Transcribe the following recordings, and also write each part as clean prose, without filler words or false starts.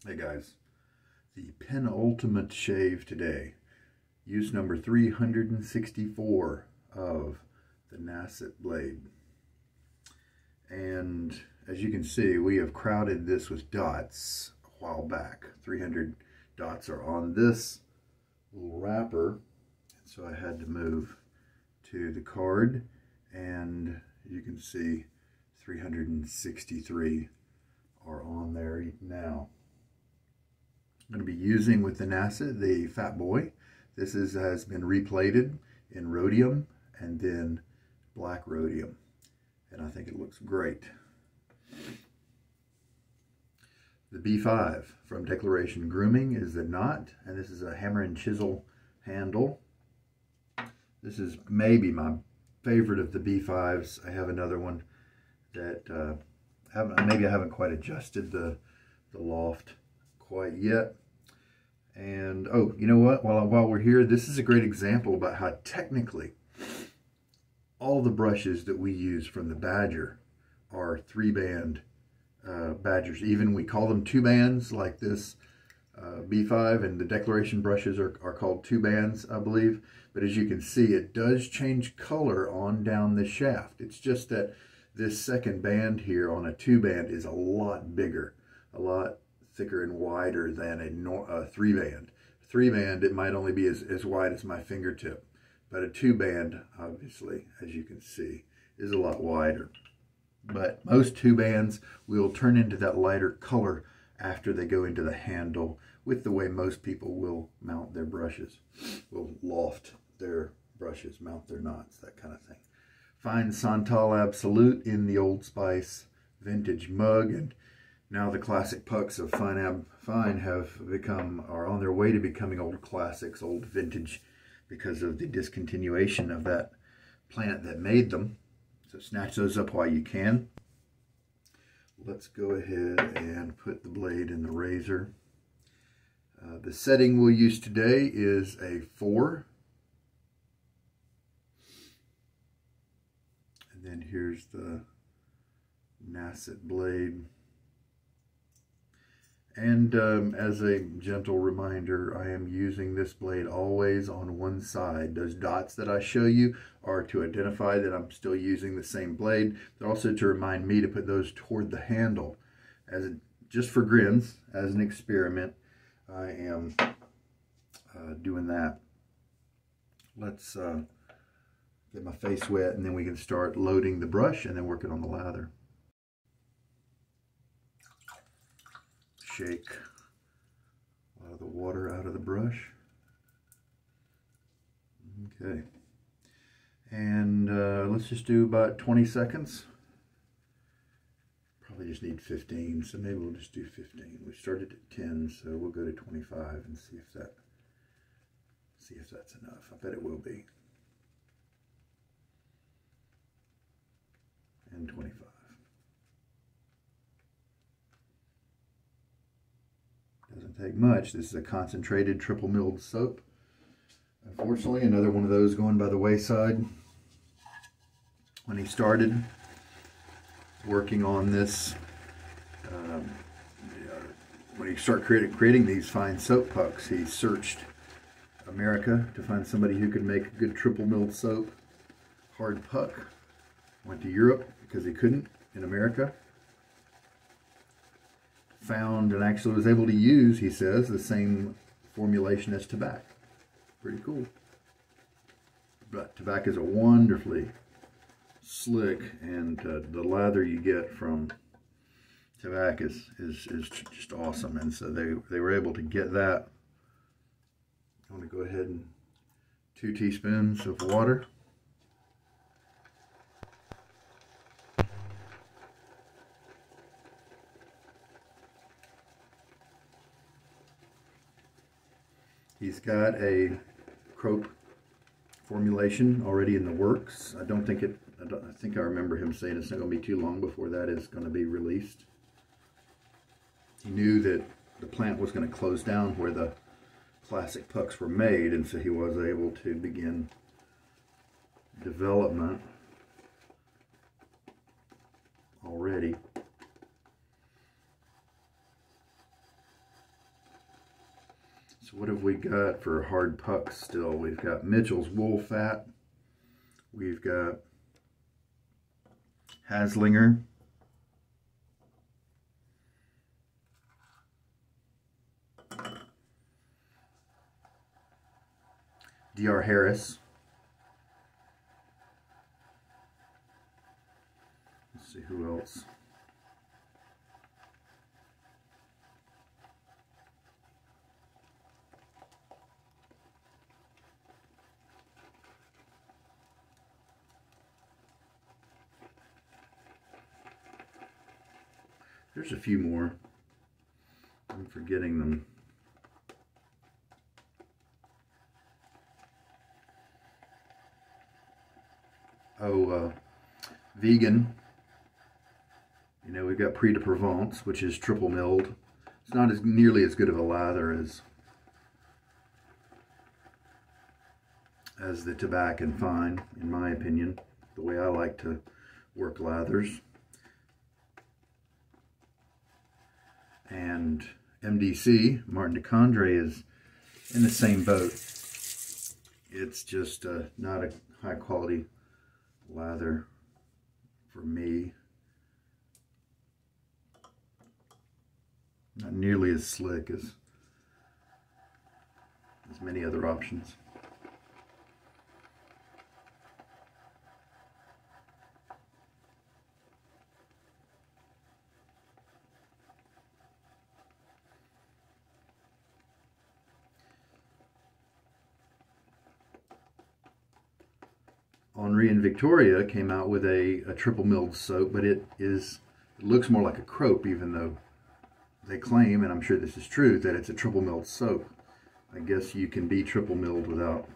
Hey guys, the penultimate shave today. Use number 364 of the Nacet blade. And as you can see, we have crowded this with dots a while back. 300 dots are on this little wrapper. So I had to move to the card, and you can see 363 are on there now. I'm going to be using with the Nacet the Fat Boy. This has been replated in Rhodium and then black Rhodium, and I think it looks great. The B5 from Declaration Grooming is the knot, and this is a hammer and chisel handle. This is maybe my favorite of the B5s. I have another one that maybe I haven't quite adjusted the loft quite yet. And oh, you know what, while we're here, this is a great example about how technically all the brushes that we use from the Badger are 3-band Badgers. Even we call them 2-bands, like this B5, and the Declaration brushes are called 2-bands, I believe. But as you can see, it does change color on down the shaft. It's just that this second band here on a 2-band is a lot bigger, a lot thicker and wider than a 3-band. 3-band, it might only be as wide as my fingertip, but a 2-band, obviously, as you can see, is a lot wider. But most 2-bands will turn into that lighter color after they go into the handle, with the way most people will mount their brushes, will loft their brushes, mount their knots, that kind of thing. Find Santal Absolut in the Old Spice vintage mug, and now the classic pucks of Fine are on their way to becoming old classics, old vintage, because of the discontinuation of that plant that made them. So snatch those up while you can. Let's go ahead and put the blade in the razor. The setting we'll use today is a 4. And then here's the Nacet blade. And as a gentle reminder, I am using this blade always on one side. Those dots that I show you are to identify that I'm still using the same blade. They're also to remind me to put those toward the handle. Just for grins, as an experiment, I am doing that. Let's get my face wet, and then we can start loading the brush and then working on the lather. Shake a lot of the water out of the brush. Okay, and let's just do about 20 seconds. Probably just need 15, so maybe we'll just do 15. We started at 10, so we'll go to 25 and see if that's enough. I bet it will be. And 25. Doesn't take much. This is a concentrated triple milled soap. Unfortunately, another one of those going by the wayside. When he started working on this, when he started creating these fine soap pucks, he searched America to find somebody who could make a good triple milled soap, hard puck. Went to Europe because he couldn't in America. Found and actually was able to use, he says, the same formulation as tobacco. Pretty cool. But tobacco is a wonderfully slick, and the lather you get from tobacco is just awesome. And so they were able to get that. I'm going to go ahead and 2 teaspoons of water. He's got a crope formulation already in the works. I think I remember him saying it's not going to be too long before that is going to be released. He knew that the plant was going to close down where the classic pucks were made, and so he was able to begin development already. So what have we got for hard pucks still? We've got Mitchell's wool fat. We've got Haslinger. D.R. Harris. Let's see who else. There's a few more. I'm forgetting them. Vegan. You know, we've got Prix de Provence, which is triple milled. It's not as nearly as good of a lather as the Tobacco and Fine, in my opinion, the way I like to work lathers. And MDC, Martin de Condré, is in the same boat. It's just not a high quality lather for me. Not nearly as slick as many other options. Henri and Victoria came out with a triple milled soap, but it looks more like a crope, even though they claim, and I'm sure this is true, that it's a triple milled soap. I guess you can be triple milled without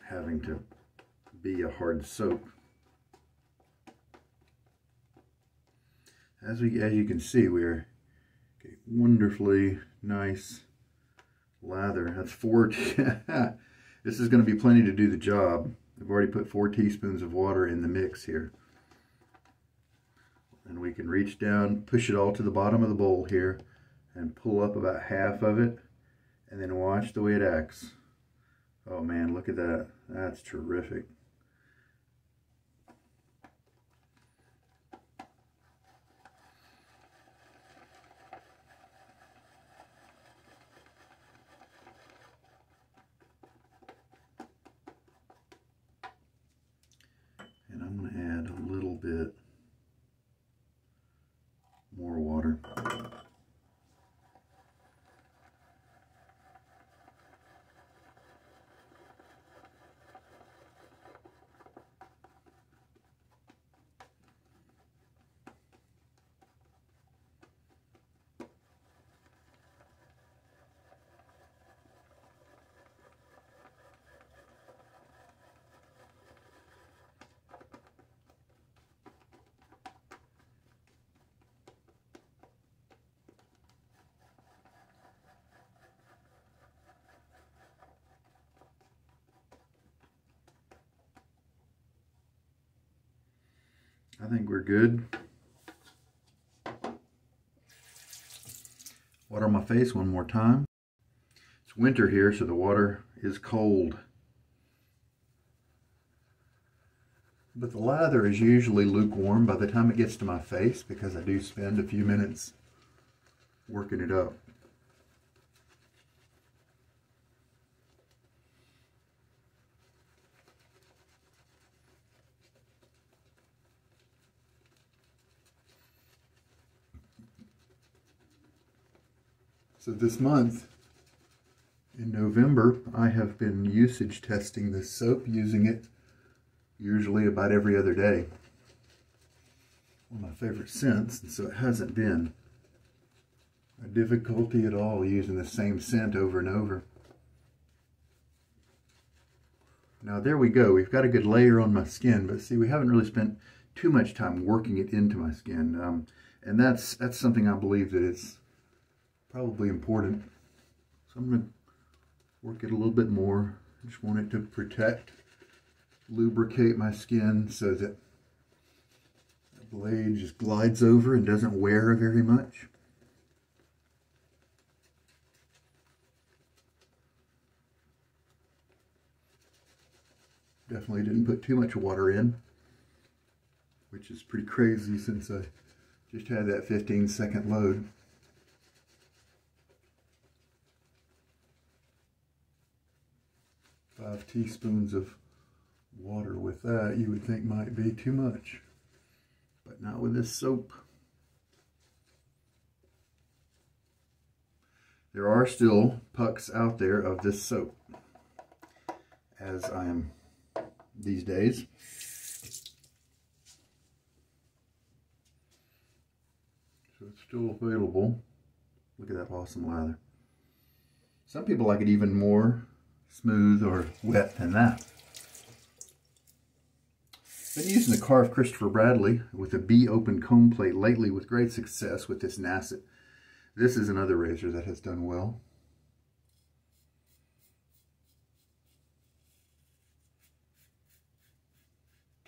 having to be a hard soap. As you can see, we're a wonderfully nice lather. That's 4. This is going to be plenty to do the job. I've already put 4 teaspoons of water in the mix here. And we can reach down, push it all to the bottom of the bowl here, and pull up about half of it, and then watch the way it acts. Oh man, look at that. That's terrific. And I'm going to add a little bit more water. I think we're good. Water on my face one more time. It's winter here, so the water is cold. But the lather is usually lukewarm by the time it gets to my face, because I do spend a few minutes working it up. So this month, in November, I have been usage testing this soap, using it usually about every other day. One of my favorite scents, and so it hasn't been a difficulty at all using the same scent over and over. Now there we go, we've got a good layer on my skin, but see, we haven't really spent too much time working it into my skin. And that's something I believe that is probably important. So I'm going to work it a little bit more. I just want it to protect, lubricate my skin so that the blade just glides over and doesn't wear very much. Definitely didn't put too much water in, which is pretty crazy since I just had that 15-second load. Five teaspoons of water with that you would think might be too much, but not with this soap. There are still pucks out there of this soap, as I am these days. So it's still available. Look at that awesome lather. Some people like it even more smooth or wet than that. Been using the carved Christopher Bradley with a bee open comb plate lately with great success with this Nacet. This is another razor that has done well.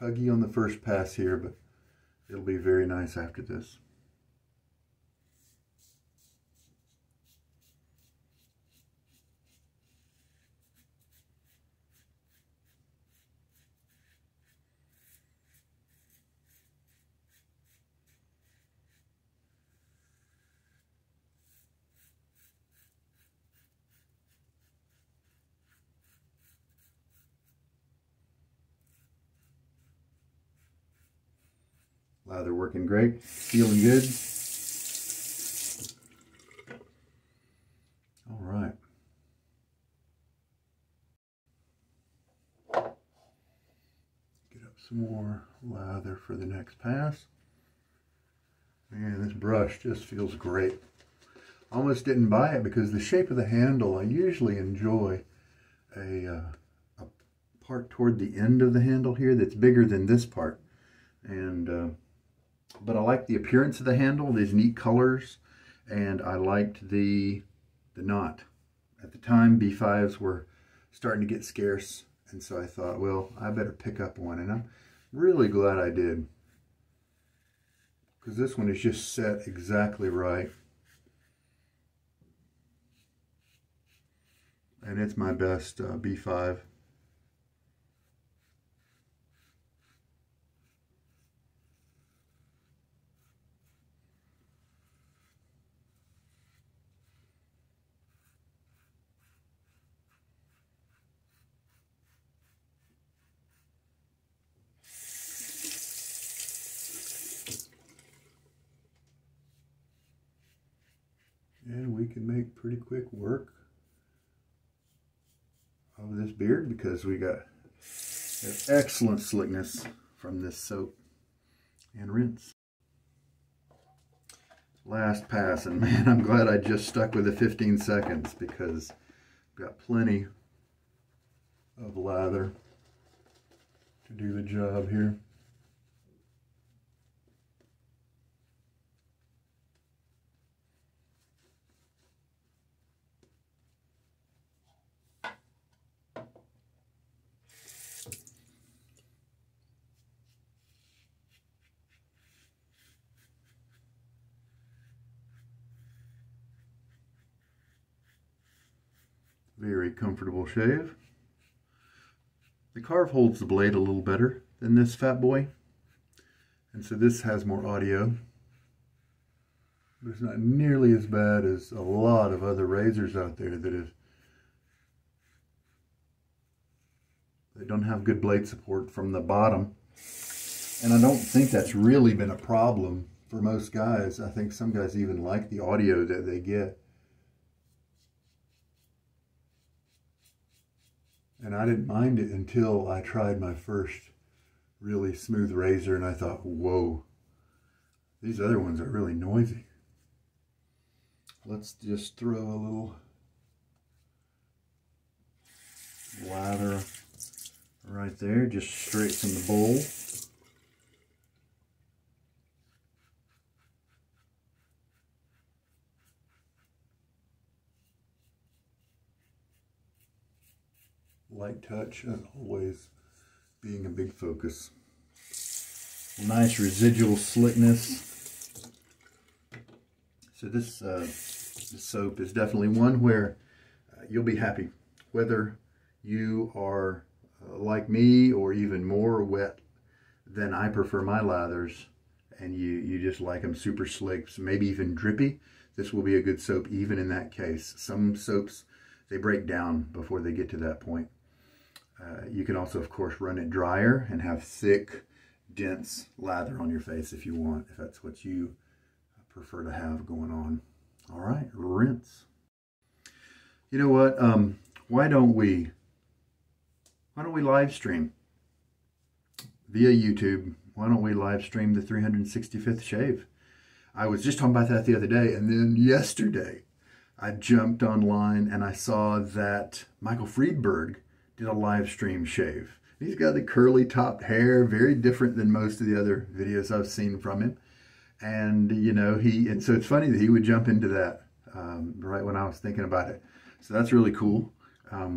Tuggy on the first pass here, but it'll be very nice after this. Lather working great, feeling good. All right. Get up some more lather for the next pass. Man, this brush just feels great. Almost didn't buy it because the shape of the handle, I usually enjoy a part toward the end of the handle here that's bigger than this part. And but I like the appearance of the handle, these neat colors, and I liked the knot. At the time, B5s were starting to get scarce, and so I thought, well, I better pick up one, and I'm really glad I did, because this one is just set exactly right, and it's my best B5. And we can make pretty quick work of this beard because we got excellent slickness from this soap and rinse. Last pass, and man, I'm glad I just stuck with the 15 seconds because I've got plenty of lather to do the job here. Very comfortable shave. The carve holds the blade a little better than this fat boy, and so this has more audio, but it's not nearly as bad as a lot of other razors out there that don't have good blade support from the bottom. And I don't think that's really been a problem for most guys. I think some guys even like the audio that they get. And I didn't mind it until I tried my first really smooth razor and I thought, whoa, these other ones are really noisy. Let's just throw a little lather right there, just straight from the bowl. Light touch, as always, being a big focus. Nice residual slickness. So this soap is definitely one where you'll be happy. Whether you are like me or even more wet than I prefer my lathers, and you just like them super slick, so maybe even drippy, this will be a good soap even in that case. Some soaps, they break down before they get to that point. You can also, of course, run it drier and have thick, dense lather on your face if you want, if that's what you prefer to have going on. All right, rinse. You know what? Why don't we live stream via YouTube? Why don't we live stream the 365th shave? I was just talking about that the other day, and then yesterday I jumped online and I saw that Michael Friedberg did a live stream shave. He's got the curly topped hair, very different than most of the other videos I've seen from him. And, you know, and so it's funny that he would jump into that right when I was thinking about it. So that's really cool. I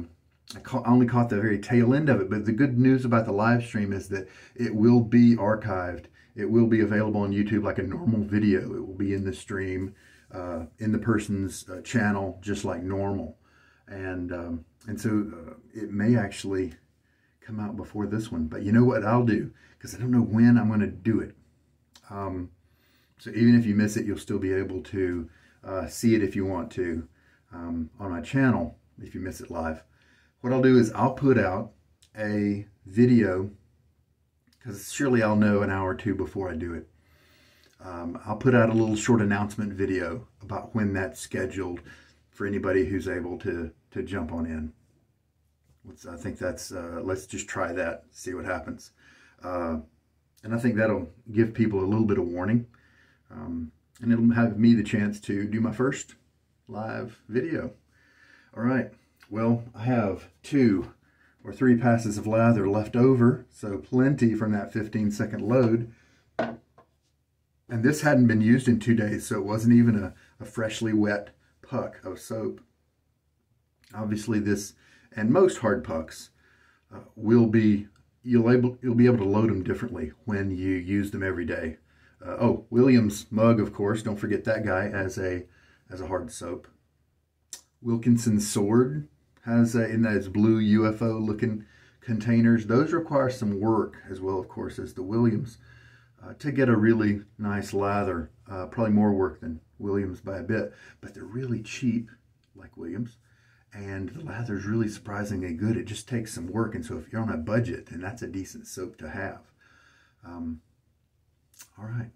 only caught the very tail end of it, but the good news about the live stream is that it will be archived. It will be available on YouTube like a normal video. It will be in the stream, in the person's channel, just like normal. And so it may actually come out before this one. But you know what I'll do? Because I don't know when I'm going to do it. So even if you miss it, you'll still be able to see it if you want to on my channel, if you miss it live. What I'll do is I'll put out a video, because surely I'll know an hour or two before I do it. I'll put out a little short announcement video about when that's scheduled for anybody who's able to jump on in. I think that's, let's just try that, see what happens. And I think that'll give people a little bit of warning. And it'll have me the chance to do my first live video. All right, well, I have 2 or 3 passes of lather left over, so plenty from that 15-second load. And this hadn't been used in 2 days, so it wasn't even a freshly wet puck of soap. Obviously this, and most hard pucks, you'll be able to load them differently when you use them every day. Oh, Williams mug, of course, don't forget that guy as a hard soap. Wilkinson's sword has in those blue UFO looking containers. Those require some work as well, of course, as the Williams to get a really nice lather. Probably more work than Williams by a bit, but they're really cheap like Williams. And the lather is really surprisingly good. It just takes some work, and so if you're on a budget, then that's a decent soap to have. All right,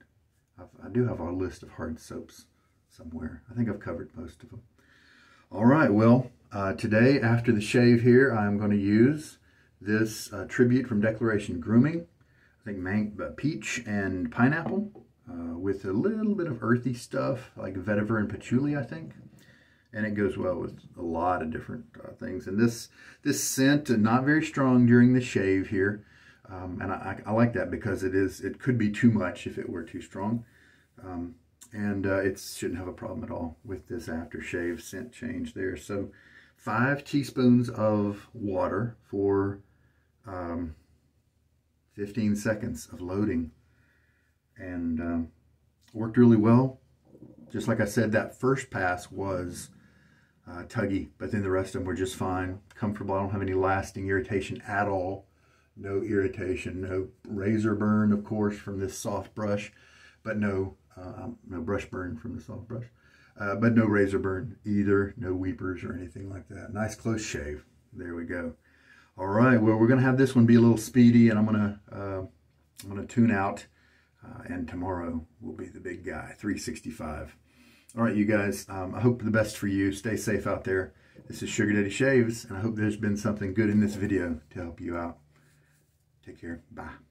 I do have a list of hard soaps somewhere. I think I've covered most of them. All right, well, today after the shave here, I'm going to use this tribute from Declaration Grooming. I think peach and pineapple with a little bit of earthy stuff like vetiver and patchouli, I think. And it goes well with a lot of different things. And this scent, not very strong during the shave here. And I like that because it could be too much if it were too strong. And it shouldn't have a problem at all with this aftershave scent change there. So 5 teaspoons of water for 15 seconds of loading. And worked really well. Just like I said, that first pass was tuggy, but then the rest of them were just fine, comfortable. I don't have any lasting irritation at all. No irritation, no razor burn, of course, from this soft brush, but no brush burn from the soft brush, but no razor burn either, no weepers or anything like that. Nice close shave. There we go. All right, well, we're gonna have this one be a little speedy, and I'm gonna tune out, and tomorrow will be the big guy, 365. All right, you guys, I hope the best for you. Stay safe out there. This is Sugar Daddy Shaves, and I hope there's been something good in this video to help you out. Take care. Bye.